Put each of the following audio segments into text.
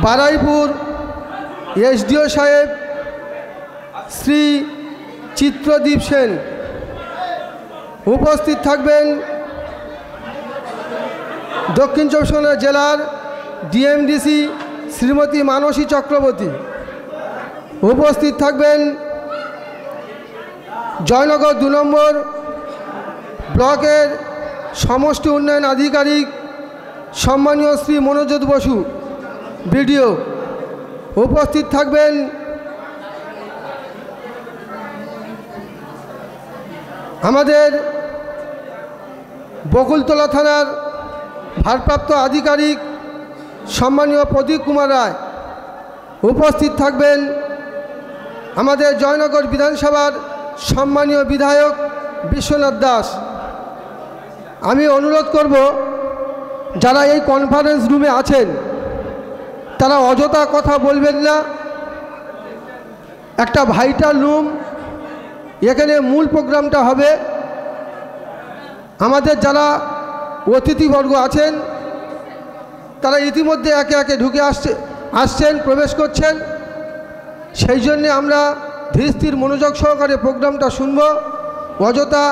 Baruipur SDO সাহেব শ্রী চিত্রদীপ সেন। উপস্থিত থাকবেন দক্ষিণ চব্বিশ পরগনা জেলার ডিএমডিসি শ্রীমতী মানসী চক্রবর্তী। উপস্থিত থাকবেন জয়নগর 2 নম্বর ব্লকের সমষ্টি উন্নয়ন আধিকারিক সম্মানীয় শ্রী মনোজ্যোৎ বসু বিডিও। উপস্থিত থাকবেন আমাদের বকুলতলা থানার ভারপ্রাপ্ত আধিকারিক সম্মানীয় প্রদীপ কুমার রায়। উপস্থিত থাকবেন আমাদের জয়নগর বিধানসভার সম্মানীয় বিধায়ক বিশ্বনাথ দাস। আমি অনুরোধ করব যারা এই কনফারেন্স রুমে আছেন তারা অযথা কথা বলবেন না। একটা ভাইটাল রুম, এখানে মূল প্রোগ্রামটা হবে। আমাদের যারা অতিথিবর্গ আছেন তারা ইতিমধ্যে একে একে ঢুকে আসছেন, প্রবেশ করছেন। সেই জন্যে আমরা ধীর মনোযোগ সহকারে প্রোগ্রামটা শুনব। অযথা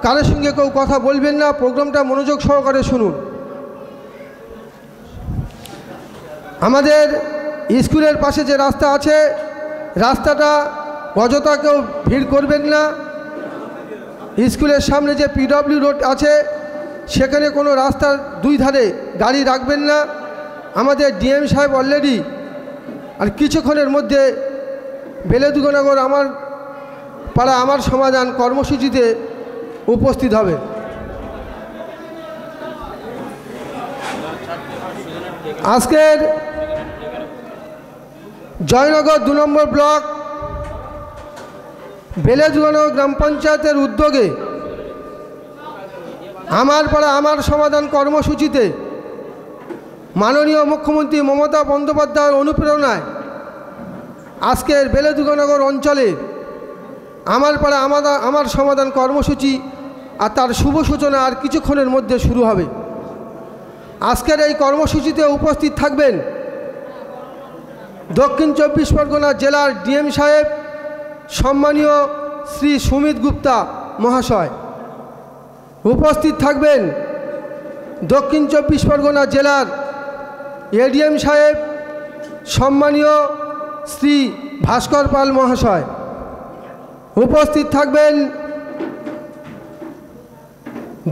কারোর সঙ্গে কেউ কথা বলবেন না, প্রোগ্রামটা মনোযোগ সহকারে শুনুন। আমাদের স্কুলের পাশে যে রাস্তা আছে, রাস্তাটা অযথা কেউ ভিড় করবেন না। স্কুলের সামনে যে পিডব্লিউ রোড আছে সেখানে কোনো রাস্তার 2 ধারে গাড়ি রাখবেন না। আমাদের ডিএম সাহেব অলরেডি আর কিছুক্ষণের মধ্যে বেলেদুগনগর আমার পাড়া আমার সমাধান কর্মসূচিতে উপস্থিত হবে। আজকের জয়নগর 2 নম্বর ব্লক বেলেদুগনগর গ্রাম পঞ্চায়েতের উদ্যোগে আমার পাড়া আমার সমাধান কর্মসূচিতে মাননীয় মুখ্যমন্ত্রী মমতা বন্দ্যোপাধ্যায়ের অনুপ্রেরণায় আজকের বেলেদুগনগর অঞ্চলে আমার পাড়া আমার সমাধান কর্মসূচি আর তার শুভ সূচনা আর কিছুক্ষণের মধ্যে শুরু হবে। আজকের এই কর্মসূচিতে উপস্থিত থাকবেন দক্ষিণ চব্বিশ পরগনা জেলার ডিএম সাহেব সম্মানীয় শ্রী সুমিত গুপ্তা মহাশয়। উপস্থিত থাকবেন দক্ষিণ চব্বিশ পরগনা জেলার এডিএম সাহেব সম্মানীয় শ্রী ভাস্কর পাল মহাশয়। উপস্থিত থাকবেন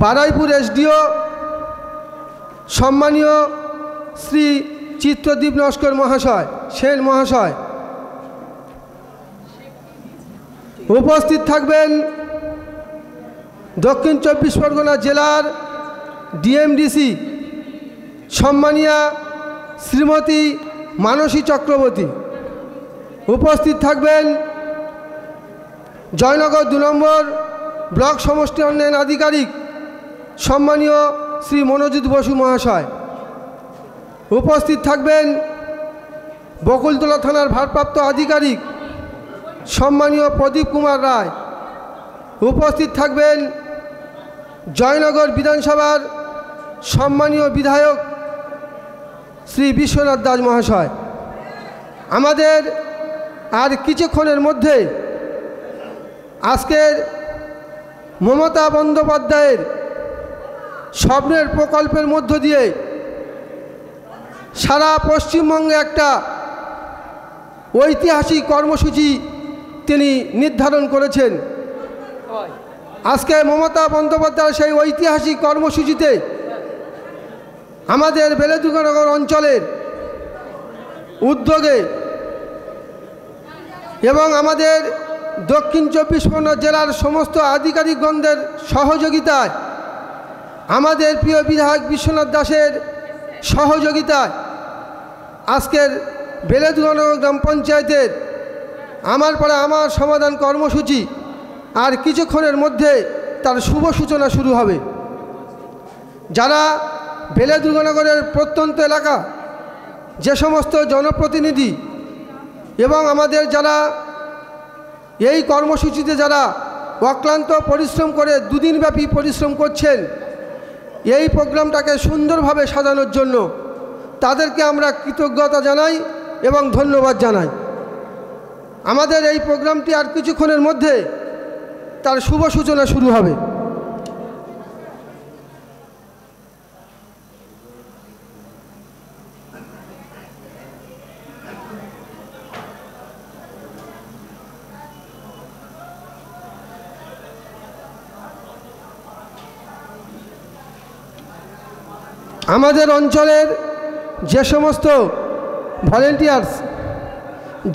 বারাইপুর এসডিও সম্মানীয় শ্রী চিত্রদীপ নস্কর মহাশয় সেন মহাশয়। উপস্থিত থাকবেন দক্ষিণ চব্বিশ পরগনা জেলার ডিএমডিসি সম্মানীয়া শ্রীমতী মানসী চক্রবর্তী। উপস্থিত থাকবেন জয়নগর 2 নম্বর ব্লক সমষ্টি উন্নয়ন আধিকারিক সম্মানীয় শ্রী মনোজ্যোৎ বসু মহাশয়। উপস্থিত থাকবেন বকুলতলা থানার ভারপ্রাপ্ত আধিকারিক সম্মানীয় প্রদীপ কুমার রায়। উপস্থিত থাকবেন জয়নগর বিধানসভার সম্মানীয় বিধায়ক শ্রী বিশ্বনাথ দাস মহাশয়। আমাদের আর কিছুক্ষণের মধ্যে আজকের মমতা বন্দ্যোপাধ্যায়ের স্বপ্নের প্রকল্পের মধ্য দিয়ে সারা পশ্চিমবঙ্গে একটা ঐতিহাসিক কর্মসূচি তিনি নির্ধারণ করেছেন। আজকে মমতা বন্দ্যোপাধ্যায় সেই ঐতিহাসিক কর্মসূচিতে আমাদের বেলেদুগনগর অঞ্চলের উদ্যোগে এবং আমাদের দক্ষিণ চব্বিশ পরগনা জেলার সমস্ত আধিকারিকগণদের সহযোগিতায়, আমাদের প্রিয় বিধায়ক বিশ্বনাথ দাসের সহযোগিতায় আজকের বেলেদুগনগর গ্রাম পঞ্চায়েতের আমার পাড়া আমার সমাধান কর্মসূচি আর কিছুক্ষণের মধ্যে তার শুভ সূচনা শুরু হবে। যারা বেলেদুগনগরের প্রত্যন্ত এলাকা যে সমস্ত জনপ্রতিনিধি এবং আমাদের যারা এই কর্মসূচিতে যারা অক্লান্ত পরিশ্রম করে 2 দিনব্যাপী পরিশ্রম করছেন এই প্রোগ্রামটাকে সুন্দরভাবে সাজানোর জন্য, তাদেরকে আমরা কৃতজ্ঞতা জানাই এবং ধন্যবাদ জানাই। আমাদের এই প্রোগ্রামটি আর কিছুক্ষণের মধ্যে তার শুভ সূচনা শুরু হবে। আমাদের অঞ্চলের যে সমস্ত ভলেন্টিয়ার্স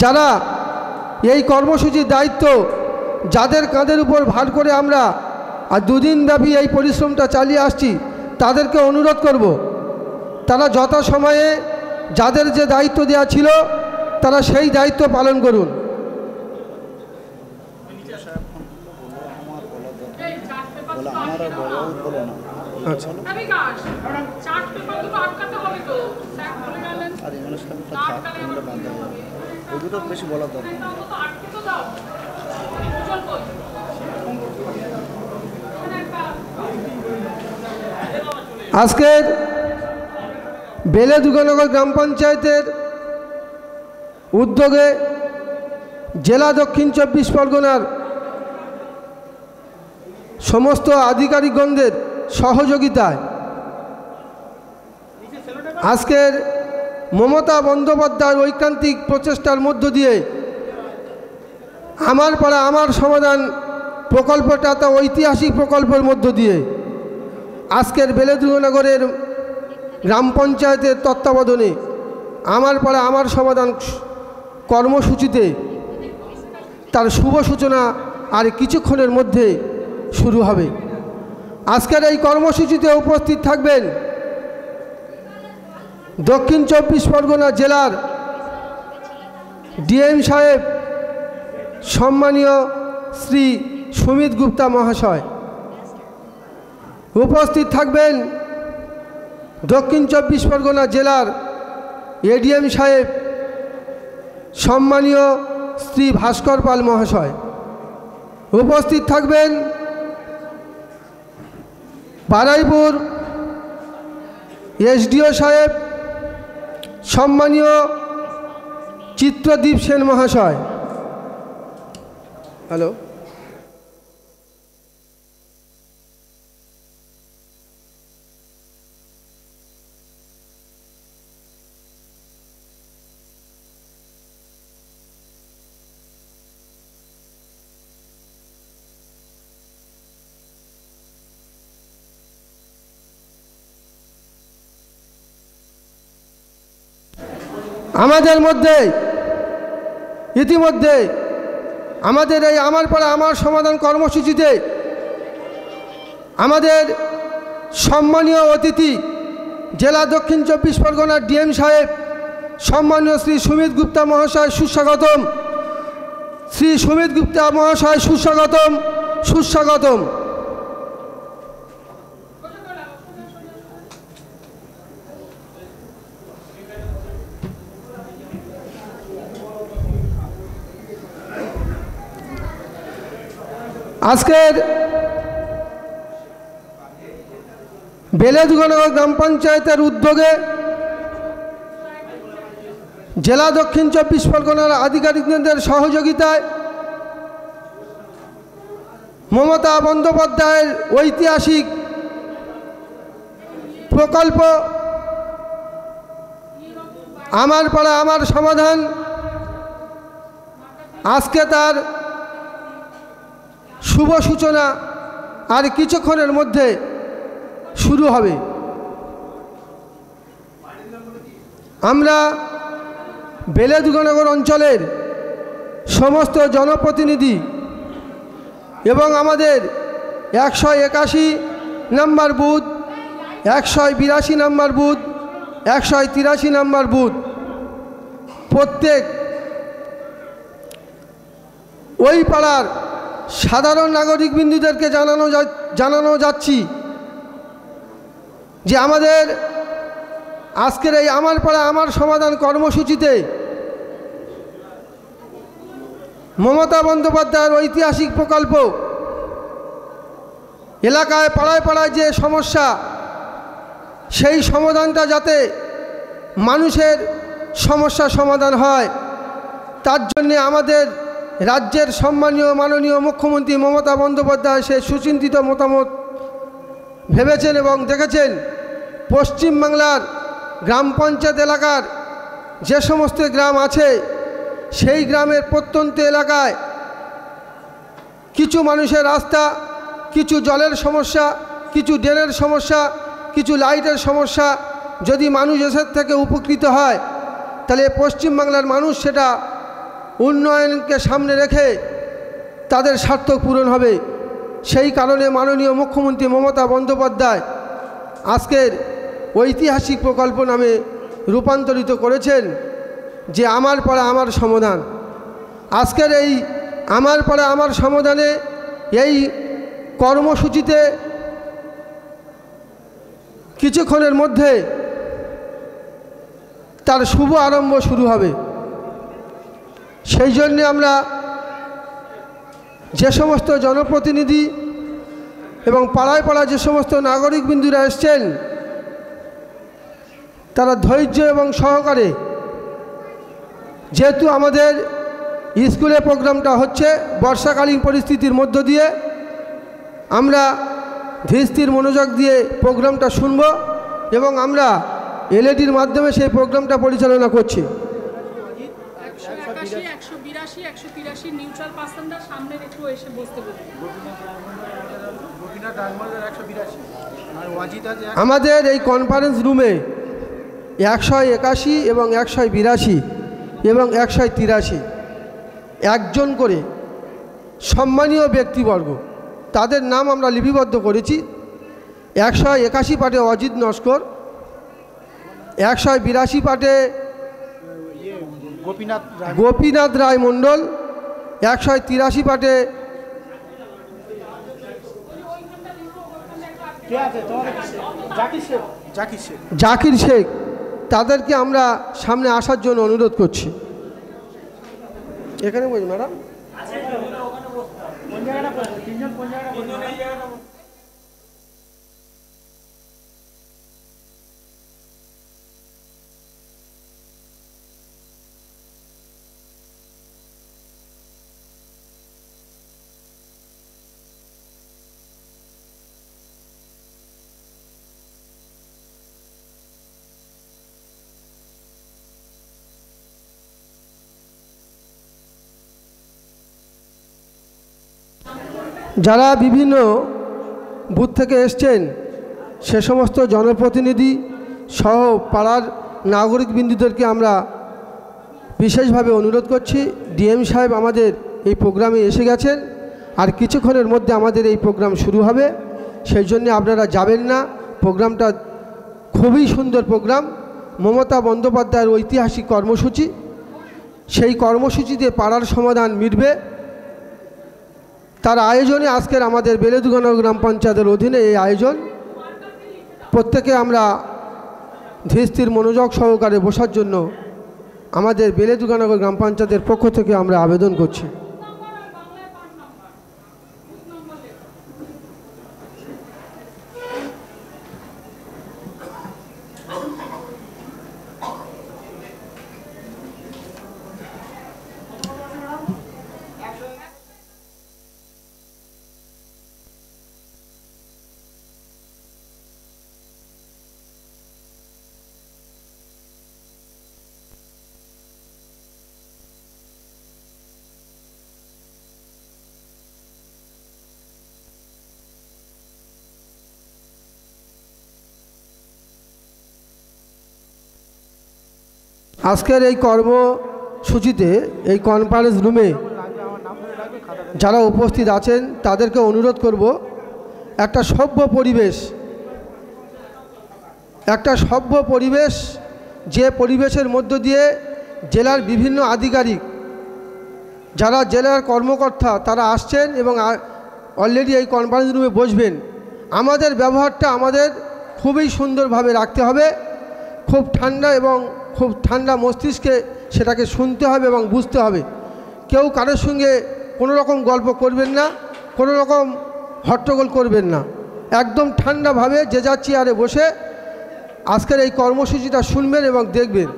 যারা এই কর্মসূচির দায়িত্ব, যাদের কাঁধের উপর ভার করে আমরা আর দুদিনব্যাপী এই পরিশ্রমটা চালিয়ে আসছি, তাদেরকে অনুরোধ করব তারা যথাসময়ে যাদের যে দায়িত্ব দেওয়া ছিল তারা সেই দায়িত্ব পালন করুন। আজকের বেলে দুর্গানগর গ্রাম পঞ্চায়েতের উদ্যোগে জেলা দক্ষিণ 24 পরগনার সমস্ত আধিকারিকগণদের সহযোগিতায় আজকের মমতা বন্দ্যোপাধ্যায়ের ঐকান্তিক প্রচেষ্টার মধ্য দিয়ে আমার পাড়া আমার সমাধান প্রকল্পটা একটা ঐতিহাসিক প্রকল্পের মধ্য দিয়ে আজকের বেলেদুর্গনগরের গ্রাম পঞ্চায়েতের তত্ত্বাবধানে আমার পাড়া আমার সমাধান কর্মসূচিতে তার শুভ সূচনা আর কিছুক্ষণের মধ্যে শুরু হবে। আজকের এই কর্মসূচিতে উপস্থিত থাকবেন দক্ষিণ 24 পরগনা জেলার ডিএম সাহেব সম্মানীয় শ্রী সুমিত গুপ্তা মহাশয়। উপস্থিত থাকবেন দক্ষিণ 24 পরগনা জেলার এডিএম সাহেব সম্মানীয় শ্রী ভাস্কর পাল মহাশয়। উপস্থিত থাকবেন বারাইপুর এসডিও সাহেব সম্মানীয় চিত্রদীপ সেন মহাশয়। হ্যালো, আমাদের মধ্যে ইতিমধ্যে আমাদের এই আমার পাড়া আমার সমাধান কর্মসূচিতে আমাদের সম্মানীয় অতিথি জেলা দক্ষিণ 24 পরগনার ডিএম সাহেব সম্মানীয় শ্রী সুমিত গুপ্তা মহাশয় সুস্বাগতম। শ্রী সুমিত গুপ্তা মহাশয় সুস্বাগতম, সুস্বাগতম। আজকের বেলেদুর্গনগর গ্রাম পঞ্চায়েতের উদ্যোগে জেলা দক্ষিণ 24 পরগনার আধিকারিকদের সহযোগিতায় মমতা বন্দ্যোপাধ্যায়ের ঐতিহাসিক প্রকল্প আমার পাড়া আমার সমাধান আজকে তার শুভ সূচনা আর কিছুক্ষণের মধ্যে শুরু হবে। আমরা বেলেদুর্গনগর অঞ্চলের সমস্ত জনপ্রতিনিধি এবং আমাদের 181 নম্বর বুথ, 182 নম্বর বুথ, 183 নম্বর বুথ প্রত্যেক ওই পাড়ার সাধারণ নাগরিক বিন্দুদেরকে জানানো যাচ্ছি যে আমাদের আজকের এই আমার পাড়া আমার সমাধান কর্মসূচিতে মমতা বন্দ্যোপাধ্যায়ের ঐতিহাসিক প্রকল্প এলাকায় পাড়ায় পাড়ায় যে সমস্যা সেই সমাধানটা যাতে মানুষের সমস্যা সমাধান হয়। তার জন্যে আমাদের রাজ্যের সম্মানীয় মাননীয় মুখ্যমন্ত্রী মমতা বন্দ্যোপাধ্যায় সে সুচিন্তিত মতামত ভেবেছেন এবং দেখেছেন পশ্চিমবাংলার গ্রাম পঞ্চায়েত এলাকার যে সমস্ত গ্রাম আছে সেই গ্রামের প্রত্যন্ত এলাকায় কিছু মানুষের রাস্তা, কিছু জলের সমস্যা, কিছু ড্রেনের সমস্যা, কিছু লাইটের সমস্যা যদি মানুষ এসব থেকে উপকৃত হয় তাহলে পশ্চিমবাংলার মানুষ সেটা উন্নয়নকে সামনে রেখে তাদের স্বার্থ পূরণ হবে। সেই কারণে মাননীয় মুখ্যমন্ত্রী মমতা বন্দ্যোপাধ্যায় আজকের ঐতিহাসিক প্রকল্প নামে রূপান্তরিত করেছেন যে আমার পাড়া আমার সমাধান। আজকের এই আমার পাড়া আমার সমাধানে এই কর্মসূচিতে কিছুক্ষণের মধ্যে তার শুভ আরম্ভ শুরু হবে। সেই জন্যে আমরা যে সমস্ত জনপ্রতিনিধি এবং পাড়ায় পাড়ায় যে সমস্ত নাগরিকবৃন্দুরা এসছেন তারা ধৈর্য এবং সহকারে, যেহেতু আমাদের স্কুলে প্রোগ্রামটা হচ্ছে বর্ষাকালীন পরিস্থিতির মধ্য দিয়ে, আমরা ধীর মনোযোগ দিয়ে প্রোগ্রামটা শুনব এবং আমরা এলইডির মাধ্যমে সেই প্রোগ্রামটা পরিচালনা করছি। আমাদের এই কনফারেন্স রুমে 181 এবং 182 এবং 183 একজন করে সম্মানীয় ব্যক্তিবর্গ তাদের নাম আমরা লিপিবদ্ধ করেছি। 181 পাটে অজিত নস্কর, 182 পাটে গোপীনাথ রায় মণ্ডল, 183 পাটে জাকির শেখ। তাদেরকে আমরা সামনে আসার জন্য অনুরোধ করছি। এখানে বলি ম্যাডাম। যারা বিভিন্ন বুথ থেকে এসছেন সে সমস্ত জনপ্রতিনিধি সহ পাড়ার নাগরিকবৃন্দুদেরকে আমরা বিশেষভাবে অনুরোধ করছি। ডিএম সাহেব আমাদের এই প্রোগ্রামে এসে গেছেন, আর কিছুক্ষণের মধ্যে আমাদের এই প্রোগ্রাম শুরু হবে। সেই জন্য আপনারা যাবেন না। প্রোগ্রামটা খুবই সুন্দর প্রোগ্রাম, মমতা বন্দ্যোপাধ্যায়ের ঐতিহাসিক কর্মসূচি। সেই কর্মসূচিতে পাড়ার সমাধান মিটবে, তার আয়োজনে আজকের আমাদের বেলেদুগানা গ্রাম পঞ্চায়েতের অধীনে এই আয়োজন। প্রত্যেকে আমরা ধীর মনোযোগ সহকারে বসার জন্য আমাদের বেলেদুগানা গ্রাম পঞ্চায়েতের পক্ষ থেকে আমরা আবেদন করছি। আজকের এই কর্মসূচিতে এই কনফারেন্স রুমে যারা উপস্থিত আছেন তাদেরকে অনুরোধ করব একটা সভ্য পরিবেশ, যে পরিবেশের মধ্য দিয়ে জেলার বিভিন্ন আধিকারিক যারা জেলার কর্মকর্তা তারা আসছেন এবং অলরেডি এই কনফারেন্স রুমে বসবেন। আমাদের ব্যবহারটা আমাদের খুবই সুন্দরভাবে রাখতে হবে, খুব ঠান্ডা এবং খুব ঠান্ডা মস্তিষ্কে সেটাকে শুনতে হবে এবং বুঝতে হবে। কেউ কারোর সঙ্গে কোনো রকম গল্প করবেন না, কোনো রকম হট্টগোল করবেন না। একদম ঠান্ডাভাবে যে যার চেয়ারে বসে আজকের এই কর্মসূচিটা শুনবেন এবং দেখবেন।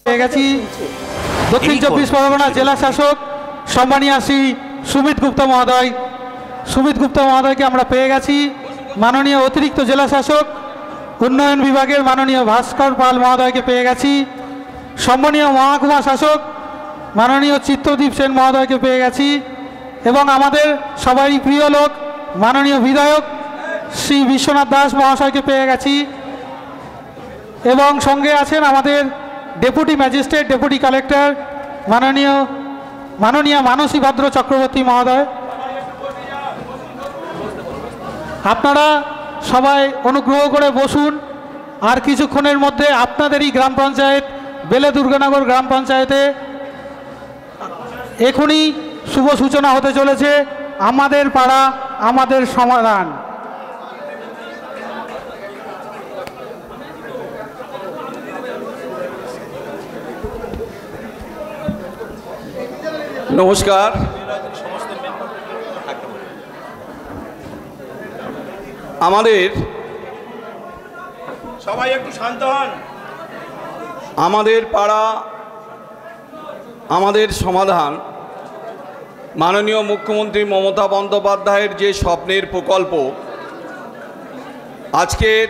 পেয়ে গেছি দক্ষিণ 24 পরগনা জেলা শাসক সম্মানীয় শ্রী সুমিত গুপ্তা মহোদয়। সুমিত গুপ্তা মহোদয়কে আমরা পেয়ে গেছি। মাননীয় অতিরিক্ত জেলা শাসক উন্নয়ন বিভাগের মাননীয় ভাস্কর পাল মহোদয়কে পেয়ে গেছি। সম্মানীয় মহকুমা শাসক মাননীয় চিত্রদীপ সেন মহোদয়কে পেয়ে গেছি এবং আমাদের সবারই প্রিয় লোক মাননীয় বিধায়ক শ্রী বিশ্বনাথ দাস মহাশয়কে পেয়ে গেছি এবং সঙ্গে আছেন আমাদের ডেপুটি ম্যাজিস্ট্রেট ডেপুটি কালেক্টর মাননীয় মানসী ভদ্র চক্রবর্তী মহোদয়। আপনারা সবাই অনুগ্রহ করে বসুন। আর কিছুক্ষণের মধ্যে আপনাদেরই গ্রাম পঞ্চায়েত বেলে দুর্গানগর গ্রাম পঞ্চায়েতে এখনই শুভ সূচনা হতে চলেছে আমাদের পাড়া আমাদের সমাধান। নমস্কার। আমাদের সবাই একটু শান্ত হন। আমাদের পাড়া আমাদের সমাধান মাননীয় মুখ্যমন্ত্রী মমতা বন্দ্যোপাধ্যায়ের যে স্বপ্নের প্রকল্প, আজকের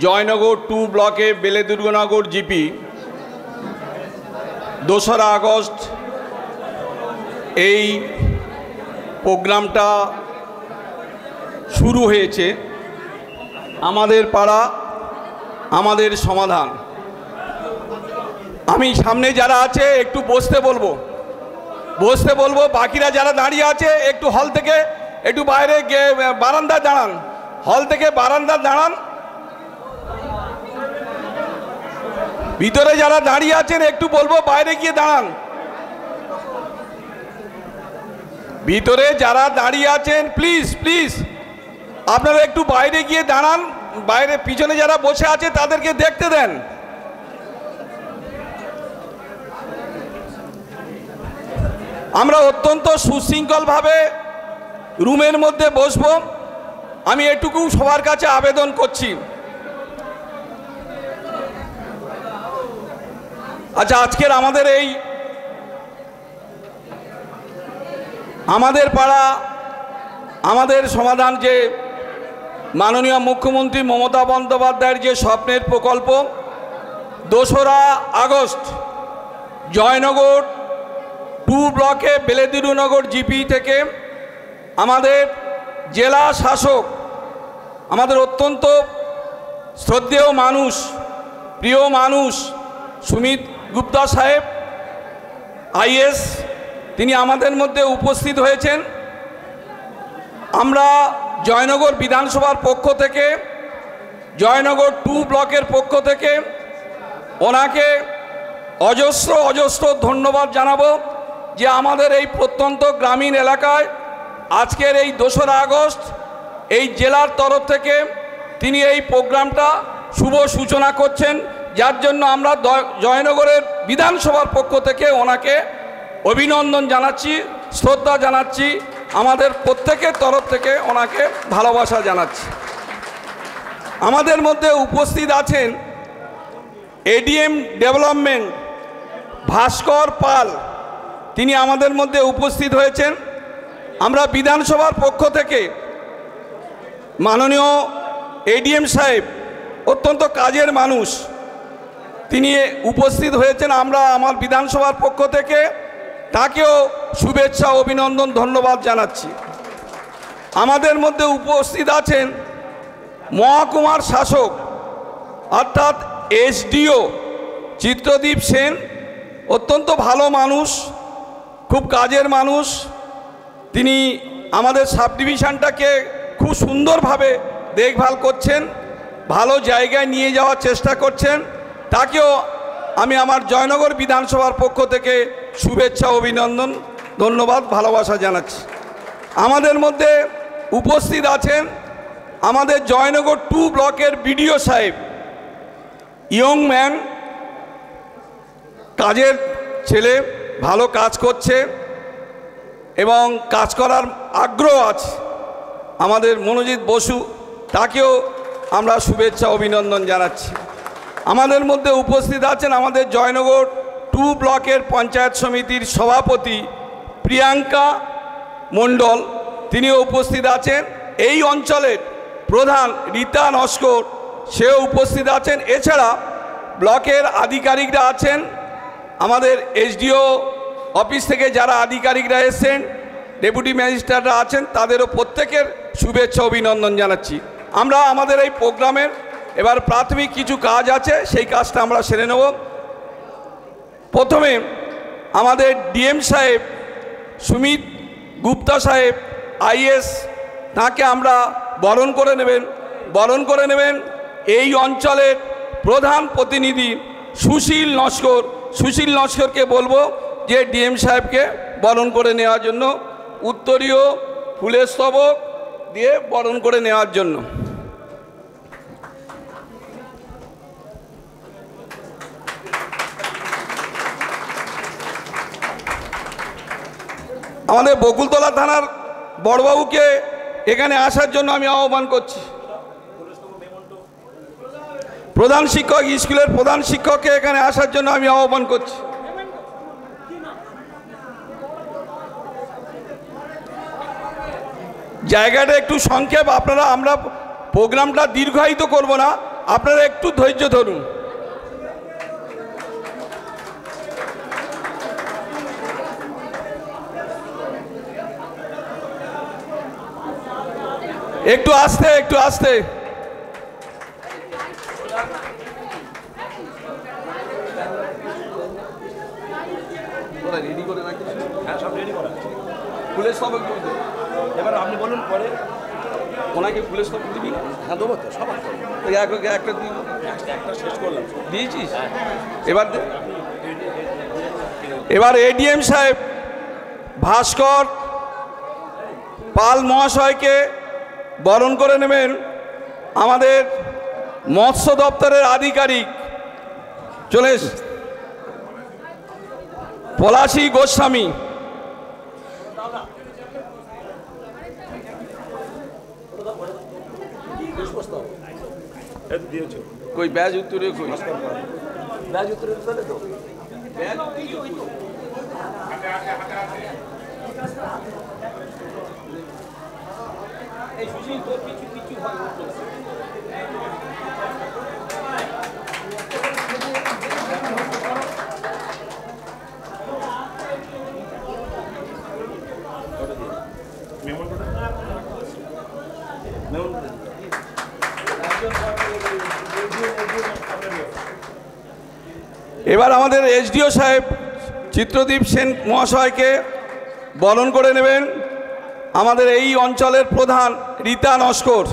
জয়নগর 2 ব্লকে বেলে দুর্গানগর জিপি 2রা আগস্ট এই প্রোগ্রামটা শুরু হয়েছে। আমাদের পাড়া আমাদের সমাধান। আমি সামনে যারা আছে একটু বসতে বলবো, বাকিরা যারা দাঁড়িয়ে আছে একটু হল থেকে একটু বাইরে বারান্দায় দাঁড়ান, হল থেকে বারান্দায় দাঁড়ান। ভিতরে যারা দাঁড়িয়ে আছেন একটু বলবো বাইরে গিয়ে দাঁড়ান। ভিতরে যারা দাঁড়িয়ে আছেন প্লিজ প্লিজ আপনারা একটু বাইরে গিয়ে দাঁড়ান। বাইরে পিছনে যারা বসে আছে তাদেরকে দেখতে দেন। আমরা অত্যন্ত সুশৃঙ্খলভাবে রুমের মধ্যে বসবো। আমি এটুকু সবার কাছে আবেদন করছি। আচ্ছা, আজকের আমাদের এই আমাদের পাড়া আমাদের সমাধান যে মাননীয় মুখ্যমন্ত্রী মমতা বন্দ্যোপাধ্যায়ের যে স্বপ্নের প্রকল্প, 2রা আগস্ট জয়নগর 2 ব্লকে বেলেদিরুনগর জিপি থেকে আমাদের জেলা শাসক, আমাদের অত্যন্ত শ্রদ্ধেয় মানুষ, প্রিয় মানুষ সুমিত গুপ্তা সাহেব আইএস, তিনি আমাদের মধ্যে উপস্থিত হয়েছেন। আমরা জয়নগর বিধানসভার পক্ষ থেকে, জয়নগর 2 ব্লকের পক্ষ থেকে ওনাকে অজস্র অজস্র ধন্যবাদ জানাবো যে আমাদের এই প্রত্যন্ত গ্রামীণ এলাকায় আজকের এই 2রা আগস্ট এই জেলার তরফ থেকে তিনি এই প্রোগ্রামটা শুভ সূচনা করছেন, যার জন্য আমরা জয়নগরের বিধানসভার পক্ষ থেকে ওনাকে অভিনন্দন জানাচ্ছি, শ্রদ্ধা জানাচ্ছি, আমাদের প্রত্যেকের তরফ থেকে ওনাকে ভালোবাসা জানাচ্ছি। আমাদের মধ্যে উপস্থিত আছেন এডিএম ডেভেলপমেন্ট ভাস্কর পাল, তিনি আমাদের মধ্যে উপস্থিত হয়েছেন। আমরা বিধানসভার পক্ষ থেকে মাননীয় এডিএম সাহেব অত্যন্ত কাজের মানুষ, তিনি উপস্থিত হয়েছেন। আমরা আমার বিধানসভার পক্ষ থেকে তাকেও শুভেচ্ছা, অভিনন্দন, ধন্যবাদ জানাচ্ছি। আমাদের মধ্যে উপস্থিত আছেন মহকুমার শাসক অর্থাৎ এসডিও চিত্রদীপ সেন, অত্যন্ত ভালো মানুষ, খুব কাজের মানুষ। তিনি আমাদের সাব ডিভিশনটাকে খুব সুন্দরভাবে দেখভাল করছেন, ভালো জায়গায় নিয়ে যাওয়ার চেষ্টা করছেন। তাকেও আমি আমার জয়নগর বিধানসভার পক্ষ থেকে শুভেচ্ছা, অভিনন্দন, ধন্যবাদ, ভালোবাসা জানাচ্ছি। আমাদের মধ্যে উপস্থিত আছেন আমাদের জয়নগর 2 ব্লকের বিডিও সাহেব, ইয়ং ম্যান, কাজের ছেলে, ভালো কাজ করছে এবং কাজ করার আগ্রহ আছে, আমাদের মনোজিৎ বসু, তাকেও আমরা শুভেচ্ছা, অভিনন্দন জানাচ্ছি। আমাদের মধ্যে উপস্থিত আছেন আমাদের জয়নগর 2 ব্লকের পঞ্চায়েত সমিতির সভাপতি প্রিয়াঙ্কা মণ্ডল, তিনিও উপস্থিত আছেন। এই অঞ্চলের প্রধান রীতা নস্কর, সেও উপস্থিত আছেন। এছাড়া ব্লকের আধিকারিকরা আছেন, আমাদের এসডিও অফিস থেকে যারা আধিকারিকরা এসেছেন, ডেপুটি ম্যাজিস্ট্রেটরা আছেন, তাদেরও প্রত্যেকের শুভেচ্ছা, অভিনন্দন জানাচ্ছি। আমরা আমাদের এই প্রোগ্রামের এবার প্রাথমিক কিছু কাজ আছে, সেই কাজটা আমরা সেরে নেব। প্রথমে আমাদের ডিএম সাহেব সুমিত গুপ্তা সাহেব আইএস, তাকে আমরা বরণ করে নেবেন এই অঞ্চলের প্রধান প্রতিনিধি সুশীল নস্করকে বলবো যে ডিএম সাহেবকে বরণ করে নেওয়ার জন্য, উত্তরীয় ফুলের স্তবক দিয়ে বরণ করে নেওয়ার জন্য। আমাদের বকুলতলা থানার বড়বাবুকে এখানে আসার জন্য আমি আহ্বান করছি। প্রধান শিক্ষক, স্কুলের প্রধান শিক্ষককে এখানে আসার জন্য আমি আহ্বান করছি। জায়গাটা একটু সংক্ষেপ, আমরা প্রোগ্রামটা দীর্ঘায়িত করব না, আপনারা একটু ধৈর্য ধরুন। একটু আস্তে। রেডি করে রাখি, হ্যাঁ সব রেডি করা, ফুলের স্তবক এবার আপনি বলুন, পরে ওনাকে ফুলের স্তবক দিবি? হ্যাঁ দেবো তো, সব একটা দিবি, একটা শেষ করলাম, দিয়েছিস? এবার এডিএম সাহেব ভাস্কর পাল মহাশয়কে বরণ করে নেবেন আমাদের মৎস্য দপ্তরের আধিকারিক, চলে পলাশী গোস্বামী। কই ব্যাজ উত্তরে, কই ব্যাজ উত্তরে তো ব্যাজ এই সুশীল তোর কিছু হয় মেমন এবার আমাদের এসডিও সাহেব চিত্রদীপ সেন মহাশয়কে বরণ করে নেবেন আমাদের এই অঞ্চলের প্রধান রীতা নস্কর।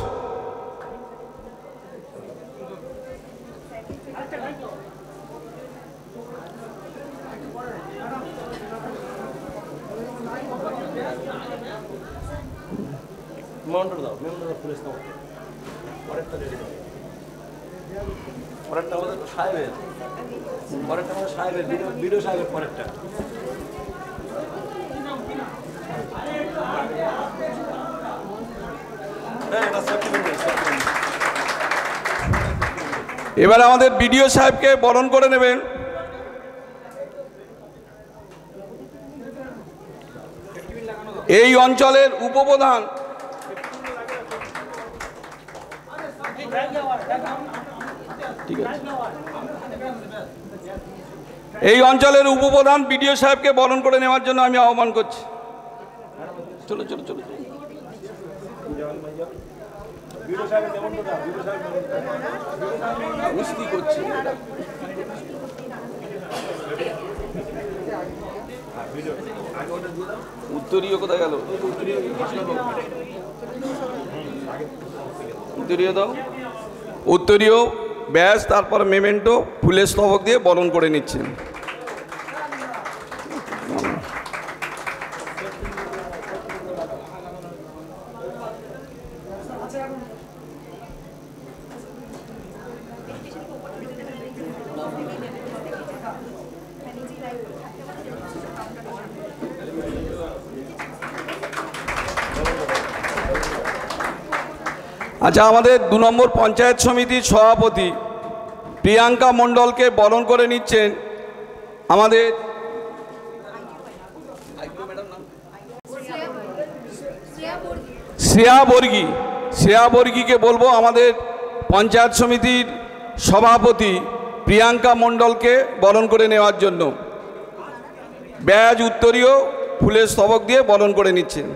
এবার আমাদের বিডিও সাহেবকে বরণ করে নেবেন এই অঞ্চলের উপপ্রধান এই অঞ্চলের উপপ্রধান বিডিও সাহেবকে বরণ করে নেওয়ার জন্য আমি আহ্বান করছি। চলো চলো চলো উত্তরীয় কোথায় গেল? উত্তরীয় দাও। উত্তরীয় ব্যাস, তারপর মেমেন্টো ফুলের স্তবক দিয়ে বরণ করে নিচ্ছেন। আচ্ছা, আমাদের 2 নম্বর পঞ্চায়েত সমিতির সভাপতি প্রিয়াঙ্কা মণ্ডলকে বরণ করে নিচ্ছেন আমাদের শ্রেয়া বর্গীকে বলবো আমাদের পঞ্চায়েত সমিতির সভাপতি প্রিয়াঙ্কা মণ্ডলকে বরণ করে নেওয়ার জন্য ব্যাজ উত্তরীয় ফুলের স্তবক দিয়ে বরণ করে নিচ্ছেন।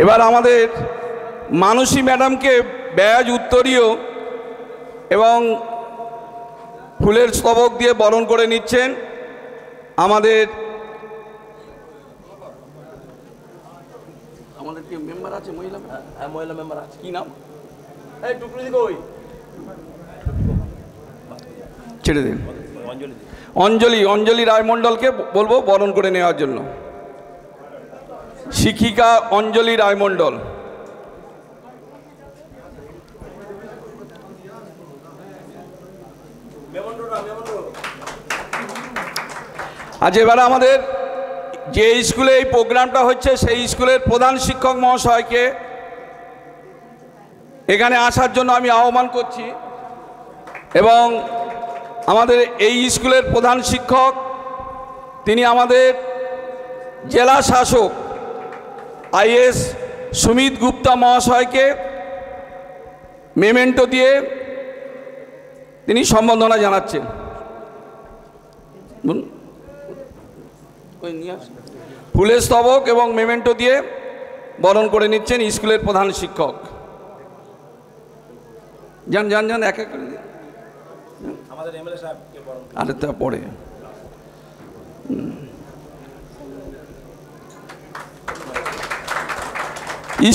এবার আমাদের মানসী ম্যাডামকে ব্যাজ উত্তরীয় এবং ফুলের স্তবক দিয়ে বরণ করে নিচ্ছেন আমাদের কি মেম্বার আছে? মহিলা মেম্বার আছে, কি নাম? ছেড়ে দিন। অঞ্জলি রায়মণ্ডলকে বলবো বরণ করে নেওয়ার জন্য। শিক্ষিকা অঞ্জলি রায়মণ্ডল। আজ এবারে আমাদের যে স্কুলে এই প্রোগ্রামটা হচ্ছে সেই স্কুলের প্রধান শিক্ষক মহাশয়কে এখানে আসার জন্য আমি আহ্বান করছি এবং আমাদের এই স্কুলের প্রধান শিক্ষক তিনি আমাদের জেলা শাসক আইএস সুমিত গুপ্তা মহাশয়কে মেমেন্টো দিয়ে তিনি সম্বর্ধনা জানাচ্ছেন। ফুলের স্তবক এবং মেমেন্টো দিয়ে বরণ করে নিচ্ছেন স্কুলের প্রধান শিক্ষক। যান যান যান, এক এক করে আমাদের এমএলএ সাহেবকে বরণ আরে তা পড়ে।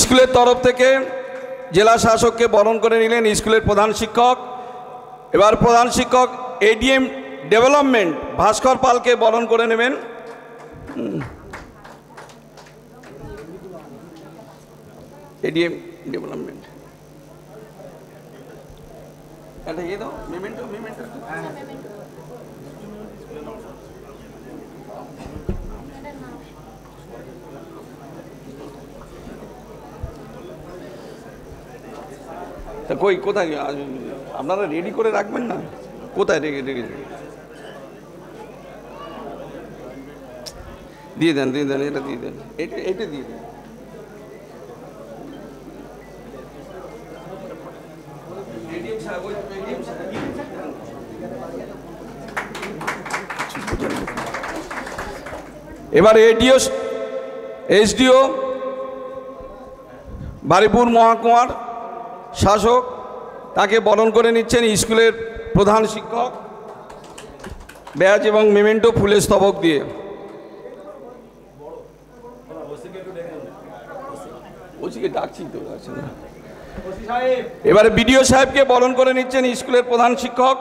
স্কুলের তরফ থেকে জেলা শাসককে বরণ করে নিলেন স্কুলের প্রধান শিক্ষক। এবার প্রধান শিক্ষক এডিএম ডেভেলপমেন্ট ভাস্কর পালকে বরণ করে নেবেন। এডিএম ডেভেলপমেন্ট এটা ইয়ে দাও, মেমেন্টো মেমেন্টো। তা কই কোথায় আপনারা রেডি করে রাখবেন না? কোথায় রেখে দিয়ে দেন, এটা দিয়ে দেন, এটা দিয়ে দেন। এবার এসডিও বারুইপুর মহকুমার শাসক, তাকে বরণ করে নিচ্ছেন স্কুলের প্রধান শিক্ষক ব্যাজ এবং মেমেন্টো ফুলের স্তবক দিয়ে। ডাকছি তো, এবারে বিডিও সাহেবকে বরণ করে নিচ্ছেন স্কুলের প্রধান শিক্ষক।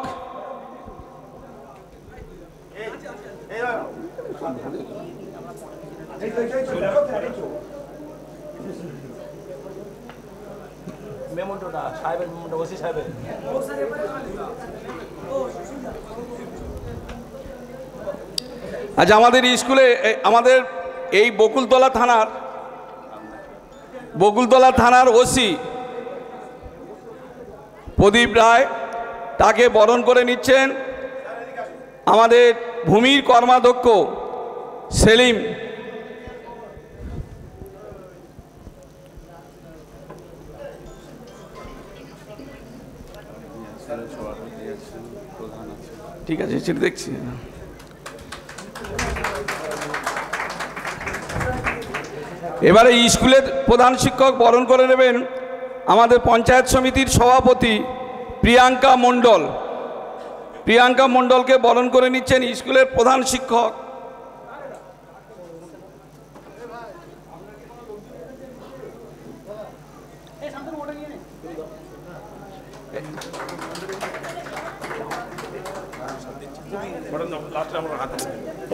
আচ্ছা, আমাদের স্কুলে আমাদের এই বকুলতলা থানার ওসি প্রদীপ রায়, তাকে বরণ করে নিচ্ছেন আমাদের ভূমির কর্মাধ্যক্ষ সেলিম। ঠিক আছে, সেটা দেখছি। এবারে স্কুলের প্রধান শিক্ষক বরণ করে নেবেন আমাদের পঞ্চায়েত সমিতির সভাপতি প্রিয়াঙ্কা মণ্ডলকে বরণ করে নিচ্ছেন স্কুলের প্রধান শিক্ষক।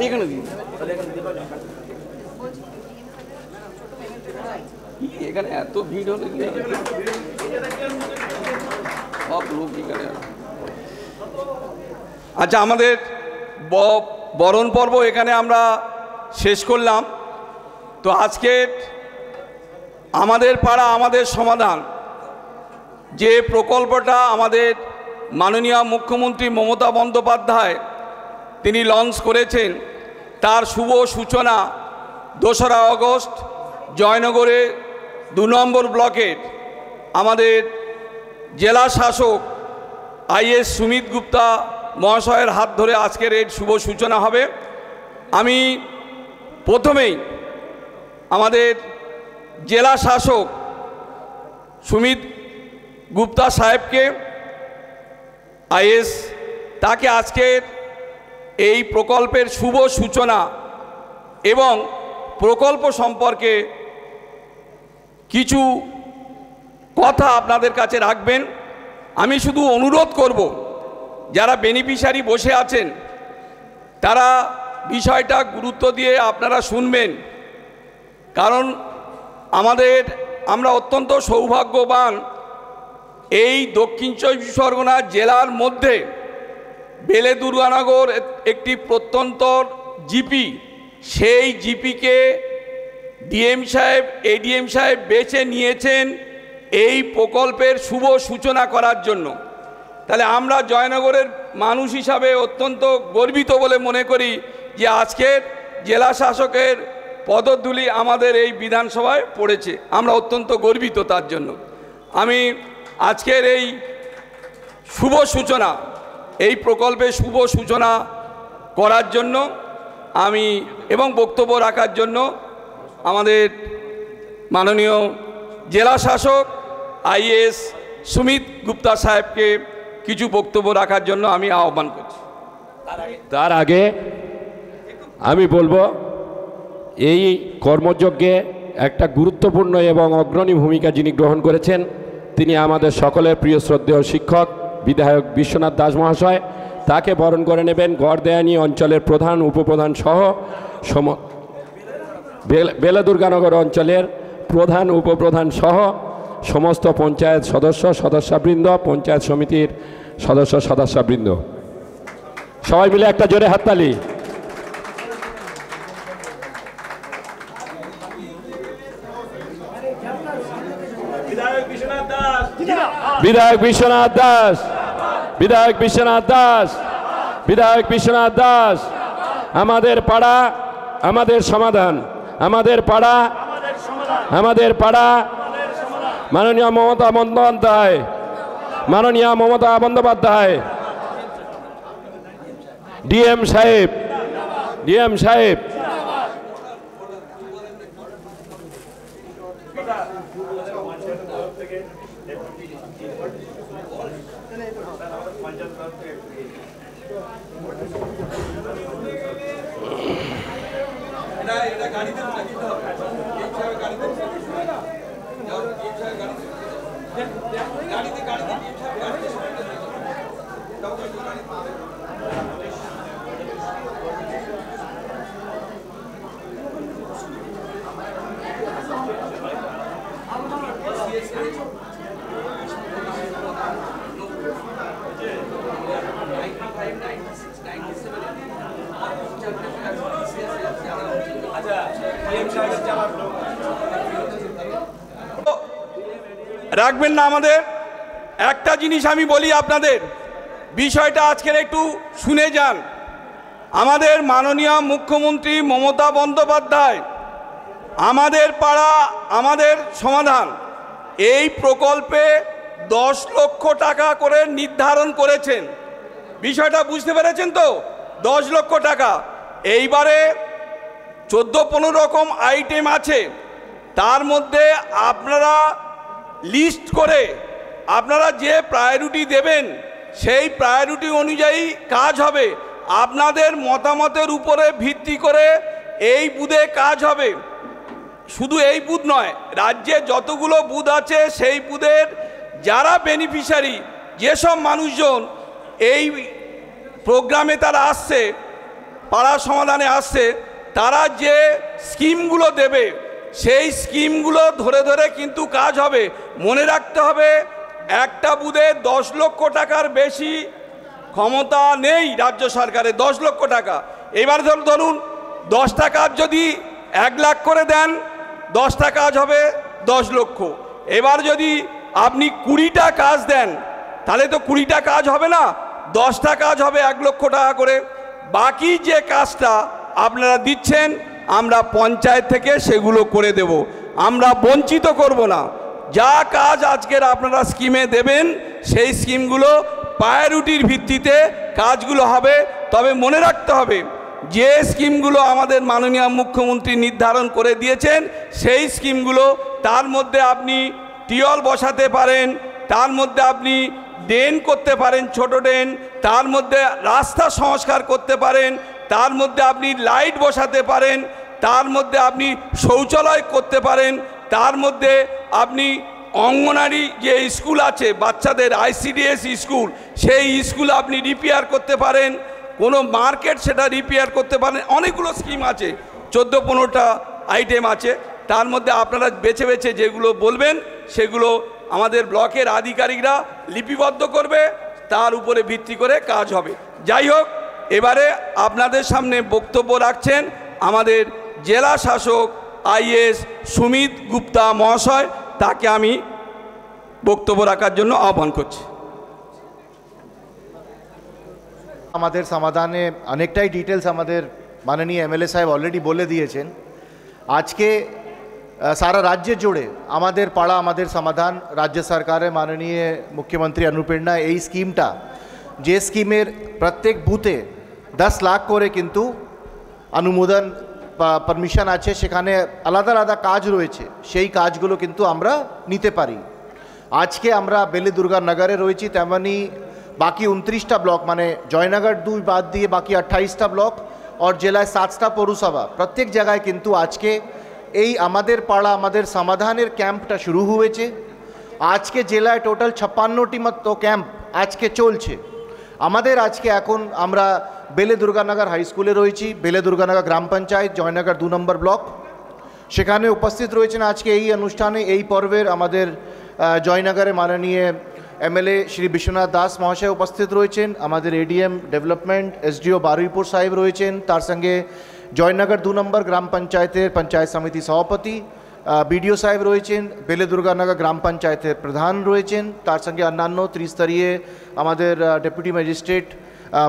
এখানে দিন, এখানে এত ভিড় হলে সব লোক এখানে। আচ্ছা, আমাদের বরণ পর্ব এখানে আমরা শেষ করলাম। তো আজকে আমাদের পাড়া আমাদের সমাধান যে প্রকল্পটা আমাদের মাননীয় মুখ্যমন্ত্রী মমতা বন্দ্যোপাধ্যায় তিনি লঞ্চ করেছেন, তার শুভ সূচনা 2রা আগস্ট জয়নগরে 2 নম্বর ব্লকের আমাদের জেলা শাসক আইএস সুমিত গুপ্তা মহাশয়ের হাত ধরে আজকের এর শুভ সূচনা হবে। আমি প্রথমেই আমাদের জেলা শাসক সুমিত গুপ্তা সাহেবকে আইএস, তাকে আজকের এই প্রকল্পের শুভ সূচনা এবং প্রকল্প সম্পর্কে কিছু কথা আপনাদের কাছে রাখবেন। আমি শুধু অনুরোধ করব, যারা বেনিফিশিয়ারি বসে আছেন তারা বিষয়টা গুরুত্ব দিয়ে আপনারা শুনবেন, কারণ আমরা অত্যন্ত সৌভাগ্যবান। এই দক্ষিণ চব্বিশ পরগনা জেলার মধ্যে বেলে দুর্গানগর একটি প্রত্যন্ত জিপি, সেই জিপিকে ডিএম সাহেব এডিএম সাহেব বেছে নিয়েছেন এই প্রকল্পের শুভ সূচনা করার জন্য। তাহলে আমরা জয়নগরের মানুষ হিসাবে অত্যন্ত গর্বিত বলে মনে করি যে আজকের জেলা শাসকের পদধূলি আমাদের এই বিধানসভায় পড়েছে, আমরা অত্যন্ত গর্বিত তার জন্য। আমি আজকের এই শুভ সূচনা, এই প্রকল্পের শুভ সূচনা করার জন্য আমি এবং বক্তব্য রাখার জন্য আমাদের মাননীয় জেলা শাসক আইএস সুমিত গুপ্তা সাহেবকে কিছু বক্তব্য রাখার জন্য আমি আহ্বান করছি। তার আগে আমি বলবো, এই কর্মযজ্ঞে একটা গুরুত্বপূর্ণ এবং অগ্রণী ভূমিকা যিনি গ্রহণ করেছেন তিনি আমাদের সকলের প্রিয় শ্রদ্ধেয় শিক্ষক বিধায়ক বিশ্বনাথ দাস মহাশয়। তাকে বরণ করে নেবেন গড়দেয়ানি অঞ্চলের প্রধান উপপ্রধান সহ বেলে দুর্গানগর অঞ্চলের প্রধান উপপ্রধান সহ সমস্ত পঞ্চায়েত সদস্যবৃন্দ, পঞ্চায়েত সমিতির সদস্যবৃন্দ, সবাই মিলে একটা জোরে হাততালি। বিধায়ক বিশ্বনাথ দাস। বিধায়ক বিশ্বনাথ দাস, বিধায়ক বিশ্বনাথ দাস। আমাদের পাড়া আমাদের সমাধান, আমাদের পাড়া আমাদের পাড়া। মাননীয় মমতা বন্দ্যোপাধ্যায়, মাননীয় মমতা বন্দ্যোপাধ্যায়, ডিএম সাহেব, ডিএম সাহেব। রাখবেন না আমাদের। একটা জিনিস আমি বলি আপনাদের, বিষয়টা আজকের একটু শুনে যান। আমাদের মাননীয় মুখ্যমন্ত্রী মমতা বন্দ্যোপাধ্যায় আমাদের পাড়া আমাদের সমাধান এই প্রকল্পে 10 লক্ষ টাকা করে নির্ধারণ করেছেন। বিষয়টা বুঝতে পেরেছেন তো? 10 লক্ষ টাকা। এইবারে 14-15 রকম আইটেম আছে, তার মধ্যে আপনারা লিস্ট করে আপনারা যে প্রায়োরিটি দেবেন সেই প্রায়োরিটি অনুযায়ী কাজ হবে। আপনাদের মতামতের উপরে ভিত্তি করে এই বুথে কাজ হবে। শুধু এই বুথ নয়, রাজ্যে যতগুলো বুথ আছে সেই বুথের যারা বেনিফিশিয়ারি, যেসব মানুষজন এই প্রোগ্রামে তারা আসছে, পাড়া সমাধানে আসছে, তারা যে স্কিমগুলো দেবে সেই স্কিমগুলো ধরে ধরে কিন্তু কাজ হবে। মনে রাখতে হবে, একটা বুথে 10 লক্ষ টাকার বেশি ক্ষমতা নেই রাজ্য সরকারের। 10 লক্ষ টাকা। এবার ধরুন 10টা কাজ যদি 1 লাখ করে দেন, 10টা কাজ হবে 10 লক্ষ। এবার যদি আপনি 20টা কাজ দেন তাহলে তো 20টা কাজ হবে না, 10টা কাজ হবে 1 লক্ষ টাকা করে। বাকি যে কাজটা আপনারা দিচ্ছেন আমরা পঞ্চায়েত থেকে সেগুলো করে দেব, আমরা বঞ্চিত করব না। যা কাজ আজকের আপনারা স্কিমে দেবেন সেই স্কিমগুলো প্রায়োরিটির ভিত্তিতে কাজগুলো হবে। তবে মনে রাখতে হবে, যে স্কিমগুলো আমাদের মাননীয় মুখ্যমন্ত্রী নির্ধারণ করে দিয়েছেন সেই স্কিমগুলো, তার মধ্যে আপনি টিউবওয়েল বসাতে পারেন, তার মধ্যে আপনি ড্রেন করতে পারেন, ছোট ড্রেন, তার মধ্যে রাস্তা সংস্কার করতে পারেন, তার মধ্যে আপনি লাইট বসাতে পারেন, তার মধ্যে আপনি শৌচালয় করতে পারেন, তার মধ্যে আপনি অঙ্গনারী যে স্কুল আছে বাচ্চাদের ICDS স্কুল, সেই স্কুল আপনি রিপেয়ার করতে পারেন, কোনো মার্কেট সেটা রিপেয়ার করতে পারেন। অনেকগুলো স্কিম আছে, 14-15টা আইটেম আছে। তার মধ্যে আপনারা বেছে বেছে যেগুলো বলবেন সেগুলো আমাদের ব্লকের আধিকারিকরা লিপিবদ্ধ করবে, তার উপরে ভিত্তি করে কাজ হবে। যাই হোক, এবারে আপনাদের সামনে বক্তব্য রাখছেন আমাদের জেলা শাসক IAS সুমিত গুপ্তা মহাশয়। তাকে আমি বক্তব্য রাখার জন্য আহ্বান করছি। আমাদের সমাধানে অনেকটাই ডিটেলস আমাদের মাননীয় MLA সাহেব অলরেডি বলে দিয়েছেন। আজকে সারা রাজ্য জুড়ে আমাদের পাড়া আমাদের সমাধান রাজ্য সরকারের মাননীয় মুখ্যমন্ত্রী অনুপ্রেরণা এই স্কিমটা, যে স্কিমের প্রত্যেক বুথে 10 লাখ করে কিন্তু অনুমোদন পারমিশন আছে, সেখানে আলাদা আলাদা কাজ রয়েছে, সেই কাজগুলো কিন্তু আমরা নিতে পারি। আজকে আমরা বেলেদুর্গা নগরে রয়েছি, তেমনি বাকি 29টা ব্লক মানে জয়নগর 2 বাদ দিয়ে বাকি 28টা ব্লক और জেলায় 7টা পৌরসভা, প্রত্যেক জায়গায় কিন্তু আজকে এই আমাদের পাড়া আমাদের সমাধানের ক্যাম্পটা শুরু হয়েছে। আজকে জেলায় টোটাল 56টি মতো ক্যাম্প আজকে চলছে। আমাদের আজকে এখন আমরা বেলেদুর্গানগর হাই স্কুলে রয়েছি, বেলেদুর্গানগর গ্রাম পঞ্চায়েত, জয়নগর 2 নম্বর ব্লক। সেখানে উপস্থিত রয়েছেন আজকে এই অনুষ্ঠানে এই পর্বের আমাদের জয়নগরে মাননীয় MLA শ্রী বিশ্বনাথ দাস মহাশয় উপস্থিত রয়েছেন, আমাদের ADM ডেভেলপমেন্ট SDO বারুইপুর সাহেব রয়েছেন, তার সঙ্গে জয়নগর 2 নম্বর গ্রাম পঞ্চায়েতের পঞ্চায়েত সমিতি সভাপতি বিডিও সাহেব রয়েছেন, বেলে দুর্গানগর গ্রাম পঞ্চায়েতের প্রধান রয়েছেন, তার সঙ্গে অন্যান্য ত্রিস্তরীয় আমাদের ডেপুটি ম্যাজিস্ট্রেট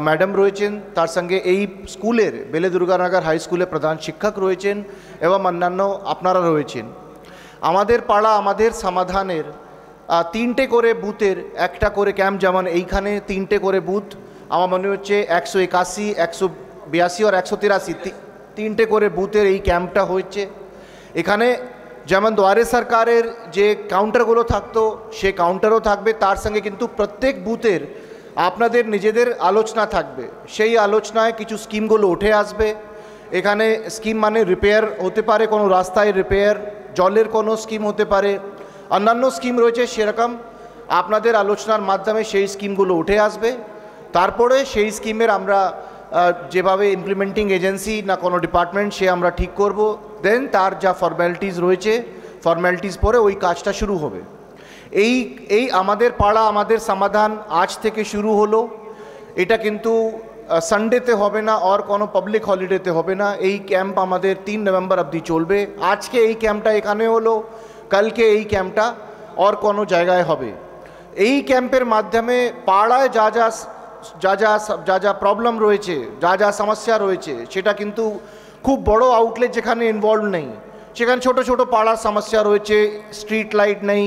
ম্যাডাম রয়েছেন, তার সঙ্গে এই স্কুলের বেলে দুর্গানগর হাই স্কুলের প্রধান শিক্ষক রয়েছেন এবং অন্যান্য আপনারা রয়েছেন। আমাদের পাড়া আমাদের সমাধানের 3টে করে বুথের একটা করে ক্যাম্প, যেমন এইখানে 3টে করে বুথ, আমার মনে হচ্ছে 181, 182 আর 183 3টে করে বুথের এই ক্যাম্পটা হচ্ছে। এখানে যেমন দুয়ারে সরকারের যে কাউন্টারগুলো থাকতো সে কাউন্টারও থাকবে, তার সঙ্গে কিন্তু প্রত্যেক বুথের আপনাদের নিজেদের আলোচনা থাকবে। সেই আলোচনায় কিছু স্কিমগুলো উঠে আসবে। এখানে স্কিম মানে রিপেয়ার হতে পারে, কোনো রাস্তায় রিপেয়ার, জলের কোনো স্কিম হতে পারে, অন্যান্য স্কিম রয়েছে, সেরকম আপনাদের আলোচনার মাধ্যমে সেই স্কিমগুলো উঠে আসবে। তারপরে সেই স্কিমের আমরা যেভাবে ইমপ্লিমেন্টিং এজেন্সি না কোনো ডিপার্টমেন্ট সে আমরা ঠিক করব, দেন তার যা ফর্ম্যালিটিস রয়েছে ফর্ম্যালিটিস পরে ওই কাজটা শুরু হবে। এই আমাদের পাড়া আমাদের সমাধান আজ থেকে শুরু হলো। এটা কিন্তু সানডেতে হবে না আর কোনো পাবলিক হলিডেতে হবে না। এই ক্যাম্প আমাদের 3 নভেম্বর অবধি চলবে। আজকে এই ক্যাম্পটা এখানে হলো, কালকে এই ক্যাম্পটা আর কোনো জায়গায় হবে। এই ক্যাম্পের মাধ্যমে পাড়ায় যা যা প্রবলেম রয়েছে, যা যা সমস্যা রয়েছে, সেটা কিন্তু খুব বড় আউটলেট যেখানে ইনভলভ নেই, সেখানে ছোট ছোট পাড়ার সমস্যা রয়েছে, স্ট্রিট লাইট নেই,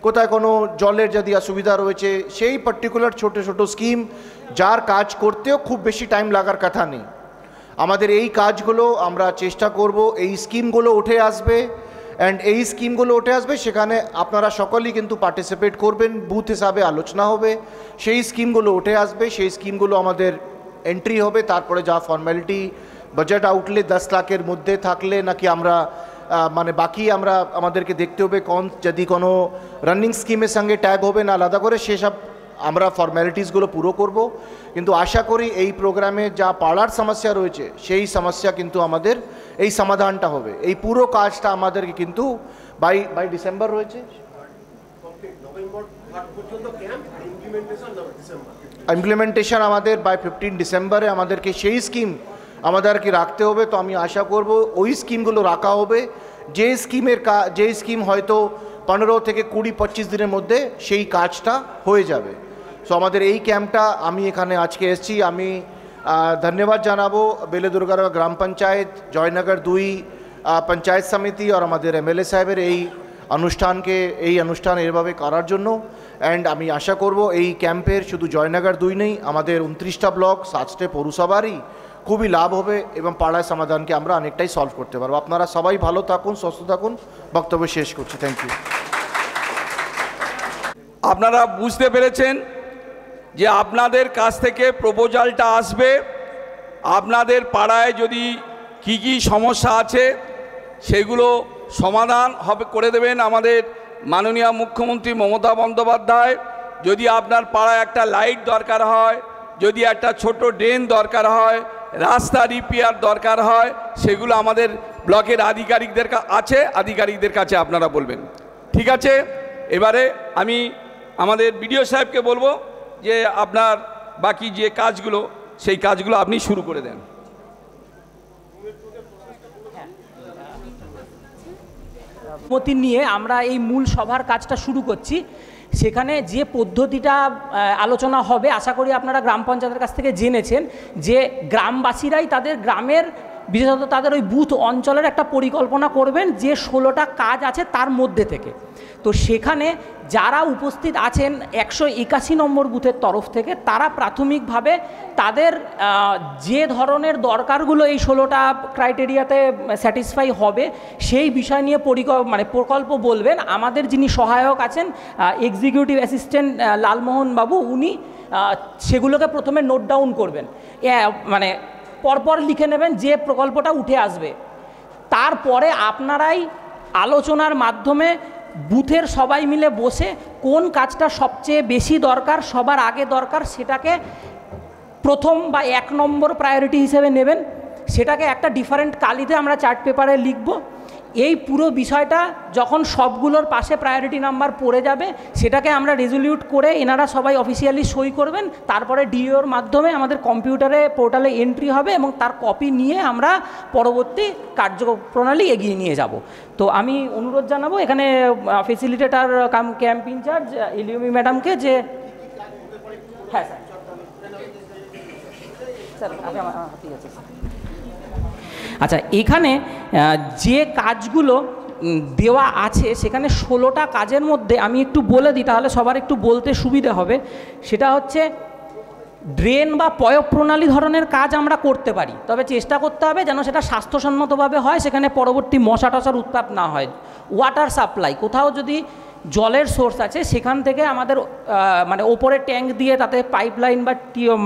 কোথায় কোনো জলের যদি অসুবিধা রয়েছে, সেই পার্টিকুলার ছোট ছোট স্কিম যার কাজ করতেও খুব বেশি টাইম লাগার কথা নেই। আমাদের এই কাজগুলো আমরা চেষ্টা করব, এই স্কিমগুলো উঠে আসবে অ্যান্ড এই স্কিমগুলো উঠে আসবে, সেখানে আপনারা সকলেই কিন্তু পার্টিসিপেট করবেন, বুথ হিসাবে আলোচনা হবে, সেই স্কিমগুলো উঠে আসবে, সেই স্কিমগুলো আমাদের এন্ট্রি হবে। তারপরে যা ফর্ম্যালিটি, বাজেট আউটলে 10 লাখের মধ্যে থাকলে নাকি আমরা মানে বাকি আমরা আমাদেরকে দেখতে হবে কোন যদি কোনো রানিং স্কিমের সঙ্গে ট্যাগ হবে না আলাদা করে, সেসব আমরা ফর্ম্যালিটিসগুলো পুরো করব। কিন্তু আশা করি এই প্রোগ্রামে যা পাড়ার সমস্যা রয়েছে সেই সমস্যা কিন্তু আমাদের এই সমাধানটা হবে। এই পুরো কাজটা আমাদেরকে কিন্তু বাই ডিসেম্বর রয়েছে, ইমপ্লিমেন্টেশন আমাদের বাই 15 ডিসেম্বরে আমাদেরকে সেই স্কিম আমাদেরকে রাখতে হবে। তো আমি আশা করব ওই স্কিমগুলো রাখা হবে যে স্কিম হয়তো 15 থেকে 20-25 দিনের মধ্যে সেই কাজটা হয়ে যাবে। সো আমাদের এই ক্যাম্পটা আমি এখানে আজকে এসেছি, আমি ধন্যবাদ জানাবো বেলে দুর্গানগর গ্রাম পঞ্চায়েত, জয়নগর 2 পঞ্চায়েত সমিতি আর আমাদের এমএলএ সাহেবের এই অনুষ্ঠান এভাবে করার জন্য। অ্যান্ড আমি আশা করব এই ক্যাম্পের শুধু জয়নগর 2 নেই, আমাদের 29টা ব্লক 7টে পৌরসভারই খুবই লাভ হবে এবং পাড়ায় সমাধানকে আমরা অনেকটাই সলভ করতে পারবো। আপনারা সবাই ভালো থাকুন, সুস্থ থাকুন। বক্তব্য শেষ করছি, থ্যাংক ইউ। আপনারা বুঝতে পেরেছেন যে আপনাদের কাছ থেকে প্রপোজালটা আসবে, আপনাদের পাড়ায় যদি কি সমস্যা আছে সেগুলো সমাধান করে দেবেন আমাদের মাননীয় মুখ্যমন্ত্রী মমতা বন্দ্যোপাধ্যায়। যদি আপনার পাড়ায় একটা লাইট দরকার হয়, যদি একটা ছোট ড্রেন দরকার হয়, রাস্তা রিপেয়ার দরকার হয়, সেগুলো আমাদের ব্লকের আধিকারিকদের কাছে আপনারা বলবেন। ঠিক আছে, এবারে আমি আমাদের বিডিও সাহেবকে বলবো যে আপনার বাকি যে কাজগুলো সেই কাজগুলো আপনি শুরু করে দেন। অনুমতি নিয়ে আমরা এই মূল সভার কাজটা শুরু করছি। সেখানে যে পদ্ধতিটা আলোচনা হবে, আশা করি আপনারা গ্রাম পঞ্চায়েতের কাছ থেকে জেনেছেন যে গ্রামবাসীরাই তাদের গ্রামের, বিশেষত তাদের ওই বুথ অঞ্চলের একটা পরিকল্পনা করবেন যে 16টা কাজ আছে তার মধ্যে থেকে। তো সেখানে যারা উপস্থিত আছেন 181 নম্বর বুথের তরফ থেকে, তারা প্রাথমিকভাবে তাদের যে ধরনের দরকারগুলো এই 16টা ক্রাইটেরিয়াতে স্যাটিসফাই হবে সেই বিষয় নিয়ে প্রকল্প বলবেন। আমাদের যিনি সহায়ক আছেন এক্সিকিউটিভ অ্যাসিস্ট্যান্ট লালমোহন বাবু, উনি সেগুলোকে প্রথমে নোট ডাউন করবেন, পরপর লিখে নেবেন যে প্রকল্পটা উঠে আসবে। তারপরে আপনারাই আলোচনার মাধ্যমে বুথের সবাই মিলে বসে কোন কাজটা সবচেয়ে বেশি দরকার, সবার আগে দরকার, সেটাকে প্রথম বা 1 নম্বর প্রায়োরিটি হিসেবে নেবেন। সেটাকে একটা ডিফারেন্ট কালিতে আমরা চার্ট পেপারে লিখব এই পুরো বিষয়টা যখন সবগুলোর পাশে প্রায়োরিটি নাম্বার পড়ে যাবে সেটাকে আমরা রেজলিউট করে এনারা সবাই অফিসিয়ালি সই করবেন, তারপরে ডিওর মাধ্যমে আমাদের কম্পিউটারে পোর্টালে এন্ট্রি হবে এবং তার কপি নিয়ে আমরা পরবর্তী কার্যপ্রণালী এগিয়ে নিয়ে যাব। তো আমি অনুরোধ জানাবো এখানে ফেসিলিটেটার কাম ক্যাম্প ইনচার্জ ইলিয়মি ম্যাডামকে যে হ্যাঁ স্যার ঠিক আছে স্যার। আচ্ছা, এখানে যে কাজগুলো দেওয়া আছে সেখানে 16টা কাজের মধ্যে আমি একটু বলে দিই, তাহলে সবার একটু বলতে সুবিধা হবে। সেটা হচ্ছে ড্রেন বা পয়ঃপ্রণালী ধরনের কাজ আমরা করতে পারি, তবে চেষ্টা করতে হবে যেন সেটা স্বাস্থ্যসম্মতভাবে হয়, সেখানে পরবর্তী মশা টশার উৎপাত না হয়। ওয়াটার সাপ্লাই, কোথাও যদি জলের সোর্স আছে সেখান থেকে আমাদের মানে ওপরে ট্যাঙ্ক দিয়ে তাতে পাইপলাইন বা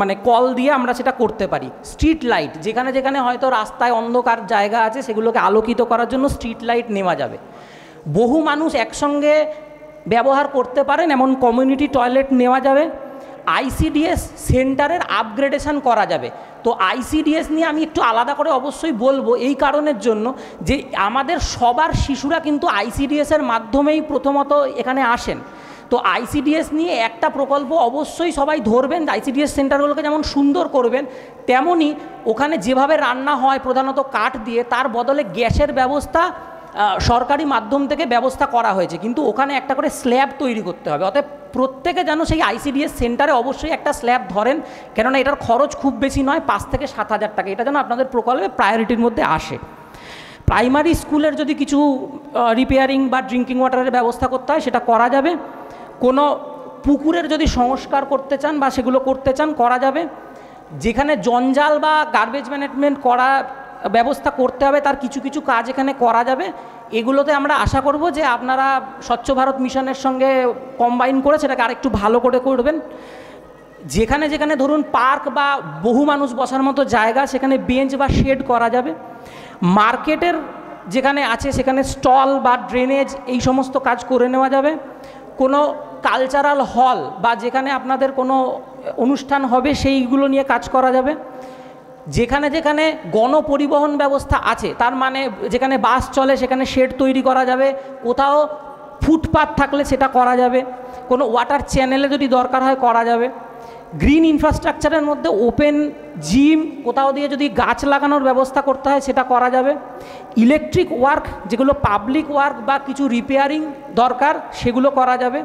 মানে কল দিয়ে আমরা সেটা করতে পারি। স্ট্রিট লাইট, যেখানে যেখানে হয়তো রাস্তায় অন্ধকার জায়গা আছে সেগুলোকে আলোকিত করার জন্য স্ট্রিট লাইট নেওয়া যাবে। বহু মানুষ একসঙ্গে ব্যবহার করতে পারেন এমন কমিউনিটি টয়লেট নেওয়া যাবে। আইসিডিএস সেন্টারের আপগ্রেডেশন করা যাবে। তো আইসিডিএস নিয়ে আমি একটু আলাদা করে অবশ্যই বলবো এই কারণের জন্য যে আমাদের সবার শিশুরা কিন্তু আইসিডিএসের মাধ্যমেই প্রথমত এখানে আসেন। তো আইসিডিএস নিয়ে একটা প্রকল্প অবশ্যই সবাই ধরবেন। আইসিডিএস সেন্টারগুলোকে যেমন সুন্দর করবেন, তেমনই ওখানে যেভাবে রান্না হয় প্রধানত কাঠ দিয়ে, তার বদলে গ্যাসের ব্যবস্থা সরকারি মাধ্যম থেকে ব্যবস্থা করা হয়েছে, কিন্তু ওখানে একটা করে স্ল্যাব তৈরি করতে হবে। অতএব প্রত্যেকে যেন সেই আইসিডিএস সেন্টারে অবশ্যই একটা স্ল্যাব ধরেন, কেননা এটার খরচ খুব বেশি নয়, 5 থেকে 7,000 টাকা। এটা যেন আপনাদের প্রকল্পে প্রায়োরিটির মধ্যে আসে। প্রাইমারি স্কুলের যদি কিছু রিপেয়ারিং বা ড্রিঙ্কিং ওয়াটারের ব্যবস্থা করতে হয় সেটা করা যাবে। কোনো পুকুরের যদি সংস্কার করতে চান বা সেগুলো করতে চান করা যাবে। যেখানে জঞ্জাল বা গার্বেজ ম্যানেজমেন্ট করা ব্যবস্থা করতে হবে তার কিছু কিছু কাজ এখানে করা যাবে। এগুলোতে আমরা আশা করব যে আপনারা স্বচ্ছ ভারত মিশনের সঙ্গে কম্বাইন করে সেটাকে আরেকটু ভালো করে করবেন। যেখানে যেখানে ধরুন পার্ক বা বহু মানুষ বসার মতো জায়গা সেখানে বেঞ্চ বা শেড করা যাবে। মার্কেটের যেখানে আছে সেখানে স্টল বা ড্রেনেজ এই সমস্ত কাজ করে নেওয়া যাবে। কোনো কালচারাল হল বা যেখানে আপনাদের কোনো অনুষ্ঠান হবে সেইগুলো নিয়ে কাজ করা যাবে। যেখানে যেখানে গণপরিবহন ব্যবস্থা আছে, তার মানে যেখানে বাস চলে সেখানে শেড তৈরি করা যাবে। কোথাও ফুটপাথ থাকলে সেটা করা যাবে। কোনো ওয়াটার চ্যানেলে যদি দরকার হয় করা যাবে। গ্রিন ইনফ্রাস্ট্রাকচারের মধ্যে ওপেন জিম, কোথাও দিয়ে যদি গাছ লাগানোর ব্যবস্থা করতে হয় সেটা করা যাবে। ইলেকট্রিক ওয়ার্ক, যেগুলো পাবলিক ওয়ার্ক বা কিছু রিপেয়ারিং দরকার সেগুলো করা যাবে।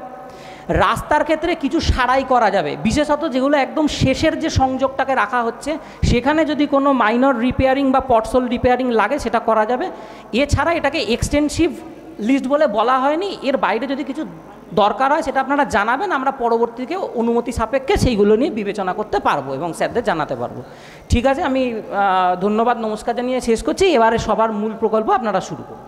রাস্তার ক্ষেত্রে কিছু সারাই করা যাবে, বিশেষত যেগুলো একদম শেষের যে সংযোগটাকে রাখা হচ্ছে সেখানে যদি কোনো মাইনর রিপেয়ারিং বা পটসোল রিপেয়ারিং লাগে সেটা করা যাবে। এছাড়া এটাকে এক্সটেন্সিভ লিস্ট বলে বলা হয়নি, এর বাইরে যদি কিছু দরকার হয় সেটা আপনারা জানাবেন, আমরা পরবর্তীতে অনুমতি সাপেক্ষে সেইগুলো নিয়ে বিবেচনা করতে পারবো এবং স্যারদের জানাতে পারবো। ঠিক আছে, আমি ধন্যবাদ নমস্কার জানিয়ে শেষ করছি। এবারে সবার মূল প্রকল্প আপনারা শুরু করুন।